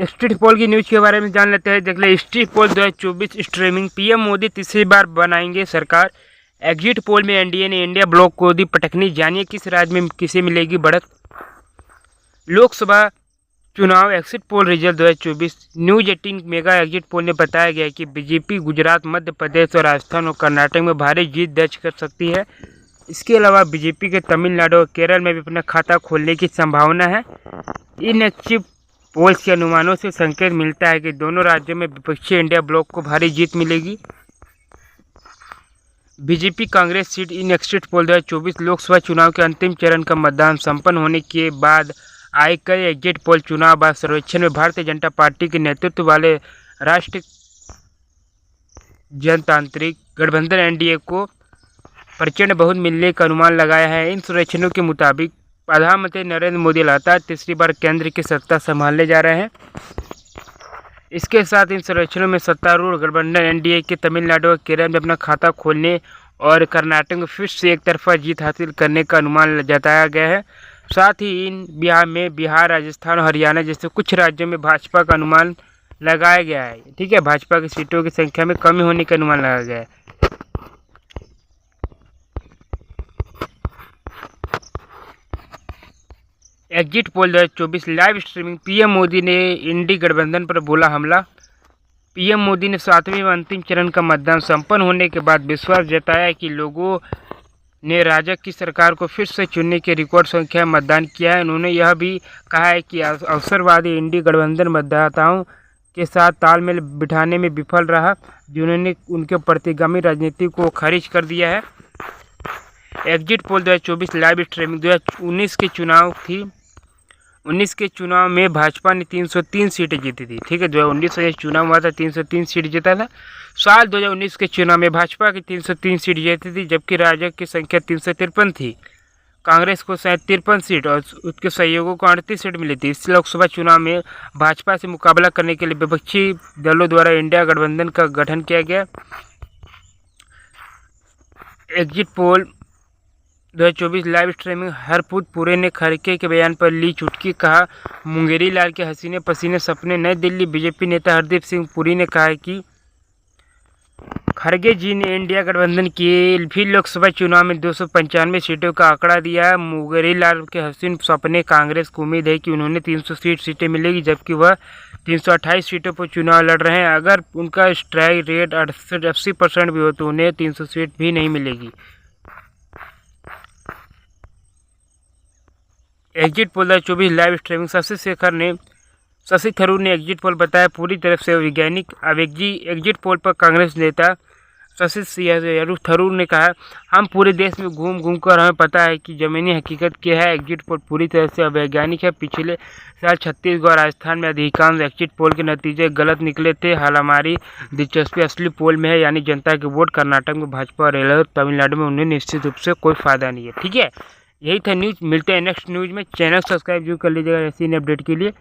Street pole की news के बारे में जान लेते हैं। देख ले, street pole 2024 streaming, PM Modi तीसरी बार बनाएंगे सरकार। एग्जिट पोल में एनडीए ने इंडिया ब्लॉक को दी पटकनी, जानिए किस राज्य में किसे मिलेगी बढ़त। लोकसभा चुनाव exit poll result 2024, news 18 mega exit poll ने बताया गया कि बीजेपी गुजरात, मध्य प्रदेश और राजस्थान और कर्नाटक में भारी जीत दर्ज कर सकती है। इसके अलावा बीजेपी के तमिलनाडु और केरल में भी अपना खाता खोलने की संभावना है। इन एग्जिट पोल्स के अनुमानों से संकेत मिलता है कि दोनों राज्यों में विपक्षी इंडिया ब्लॉक को भारी जीत मिलेगी। बीजेपी कांग्रेस सीट। इन एग्जिट पोल 2024 लोकसभा चुनाव के अंतिम चरण का मतदान संपन्न होने के बाद आए कई एग्जिट पोल चुनाव बाद सर्वेक्षण में भारतीय जनता पार्टी के नेतृत्व वाले राष्ट्रीय जनतांत्रिक गठबंधन एनडीए को प्रचंड बहुमत मिलने का अनुमान लगाया है। इन सर्वेक्षणों के मुताबिक प्रधानमंत्री नरेंद्र मोदी लगातार तीसरी बार केंद्र की सत्ता संभालने जा रहे हैं। इसके साथ इन सर्वेक्षणों में सत्तारूढ़ गठबंधन एनडीए के तमिलनाडु और केरल में अपना खाता खोलने और कर्नाटक में फिर से एक तरफा जीत हासिल करने का अनुमान जताया गया है। साथ ही इन बिहार, राजस्थान और हरियाणा जैसे कुछ राज्यों में भाजपा का अनुमान लगाया गया है। ठीक है, भाजपा की सीटों की संख्या में कमी होने का अनुमान लगाया गया है। Exit poll 2024 live streaming, PM Modi ने इंडी गठबंधन पर बोला हमला। पीएम मोदी ने 7वें व अंतिम चरण का मतदान संपन्न होने के बाद विश्वास जताया कि लोगों ने राजग की सरकार को फिर से चुनने के रिकॉर्ड संख्या में मतदान किया है। उन्होंने यह भी कहा है कि अवसरवादी इंडी गठबंधन मतदाताओं के साथ तालमेल बिठाने में विफल रहा, जिन्होंने उनके प्रतिगामी राजनीति को खारिज कर दिया है। एग्जिट पोल 2024 लाइव स्ट्रीमिंग, 2019 के चुनाव थी। 19 के चुनाव में भाजपा ने 303 सीटें जीती थी। ठीक है, 2019 में चुनाव हुआ था, 303 सीट जीता था। साल 2019 के चुनाव में भाजपा की 303 सीट जीती थी, जबकि राजग की संख्या 353 थी। कांग्रेस को 53 सीट और उसके सहयोगों को 38 सीट मिली थी। इस लोकसभा चुनाव में भाजपा से मुकाबला करने के लिए विपक्षी दलों द्वारा इंडिया गठबंधन का गठन किया गया। Exit poll 2024 live streaming, Harpreet Puri ने खड़गे के बयान पर ली चुटकी, कहा मुंगेरी लाल के हसीने पसीने सपने। नई दिल्ली, बीजेपी नेता हरदीप सिंह पुरी ने कहा कि खड़गे जी ने इंडिया गठबंधन की फिर लोकसभा चुनाव में 295 सीटों का आंकड़ा दिया। मुंगेरी लाल के हसीन सपने, कांग्रेस को उम्मीद है कि उन्होंने 300 सीटें मिलेगी, जबकि वह 328 सीटों पर चुनाव लड़ रहे हैं। अगर उनका स्ट्राइक रेट 80% भी हो तो उन्हें 300 सीट भी नहीं मिलेगी। Exit poll 2024 live streaming, Shashi Tharoor ने एग्जिट पोल बताया पूरी तरफ से वैज्ञानिक। अब एग्जिट पोल पर कांग्रेस नेता शशि थरूर ने कहा, हम पूरे देश में घूम कर हमें पता है कि ज़मीनी हकीकत क्या है। एग्जिट पोल पूरी तरह से अवैज्ञानिक है। पिछले साल छत्तीसगढ़ और राजस्थान में अधिकांश एग्जिट पोल के नतीजे गलत निकले थे। हाल हमारी दिलचस्पी असली पोल में है, यानी जनता के वोट। कर्नाटक में भाजपा और तमिलनाडु में उन्हें निश्चित रूप से कोई फायदा नहीं है। ठीक है, यही था न्यूज़। मिलते हैं नेक्स्ट न्यूज़ में। चैनल सब्सक्राइब जरूर कर लीजिएगा ऐसी अपडेट के लिए।